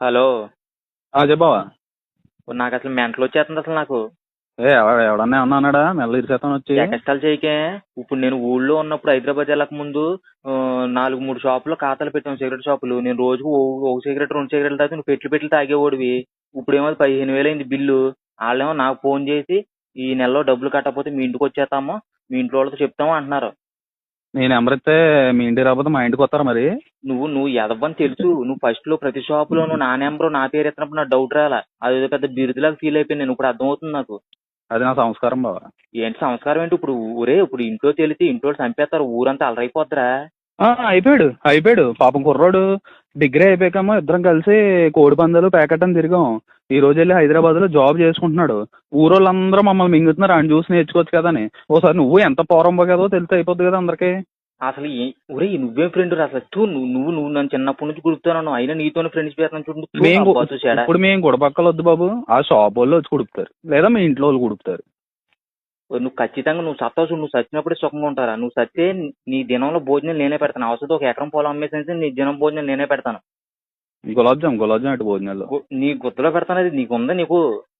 Hello. చెప్పవా. నాకు అసలు మెంటల్ వచ్చేస్తుంది అసలు నాకు. ఎవడన్నా ఏమన్నా అన్నాడా మెల్ల ఇరిసేతాను వచ్చి. ఎకష్టాలు చేయకే. ఇప్పుడు నేను ఊళ్ళో ఉన్నప్పుడు హైదరాబాద్ వెళ్ళక ముందు 4-3 షాపులో ఖాతాలు పెట్టాం, సిగరెట్ షాపులు. నేను రోజుకు ఒక సిగరెట్ 2 సిగరెట్లు తాగి నువ్వు పెట్లు తాగేవాడివి. ఇప్పుడేమో 15,000 అయింది బిల్లు. వాళ్ళేమో నాకు ఫోన్ చేసి ఈ నెలలో డబ్బులు కట్టకపోతే మీ ఇంటికి వచ్చేస్తామో మీ ఇంట్లో వాళ్ళతో చెప్తామో అంటున్నారు. నేను నెంబర్ ఇస్తే మీ ఇంటికి రాకపోతే మా ఇంటికి వస్తారా మరి? నువ్వు ఎదవని తెలుసు. నువ్వు ఫస్ట్ లో ప్రతి షాపులోను నా నెంబరు నా పేరు ఎత్తినప్పుడు నాకు డౌట్ రాలా. అదేదో పెద్ద బిరుదులాగా ఫీల్ అయిపోయింది నేను. ఇప్పుడు అర్థమవుతుంది నాకు. అది నా సంస్కారం బావా. ఏంటి సంస్కారం ఏంటి? ఇప్పుడు ఇంట్లో తెలిసి ఇంట్లో చంపేస్తారు, ఊరంతా అలరైపోద్దిరా. అయిపోయాడు పాపం కుర్రోడు. డిగ్రీ అయిపోయాకమ్మా ఇద్దరం కలిసి కోడి పందాలు ప్యాకెట్ అని తిరిగాం. ఈ రోజు వెళ్ళి హైదరాబాద్ లో జాబ్ చేసుకుంటున్నాడు. ఊరోళ్ళందరూ మమ్మల్ని మింగుతున్నారు, ఆయన చూసి నేర్చుకోవచ్చు కదా అని. ఓసారి నువ్వు ఎంత పోరంబో కదో తెలిసి అయిపోద్ది కదా అందరికి. అసలు నువ్వేం ఫ్రెండ్ రా అసలు? నువ్వు నన్ను చిన్నప్పటి నుంచి గుడుపుతాను, అయినా నీతోనే ఫ్రెండ్స్ చేస్తాను చూడు. ఇప్పుడు మేము గుడపక్కలు వద్దు బాబు, ఆ షాప్ వాళ్ళు వచ్చి కుడుపుతారు లేదా మీ ఇంట్లో వాళ్ళు కుడుపుతారు. నువ్వు ఖచ్చితంగా నువ్వు సత్తావు చూడు. నువ్వు చచ్చినప్పుడే సుఖంగా ఉంటారా? నువ్వు సత్తే నీ దినంలో భోజనం నేనే పెడతాను. అవసరం 1 ఎకరం పొలం అమ్మేసి నీ దినం భోజనం నేనే పెడతాను. గులాబ్ జామ్ అటు భోజనాలు నీ గుర్తులో పెడతాను. అది నీకు ఉందా? నీకు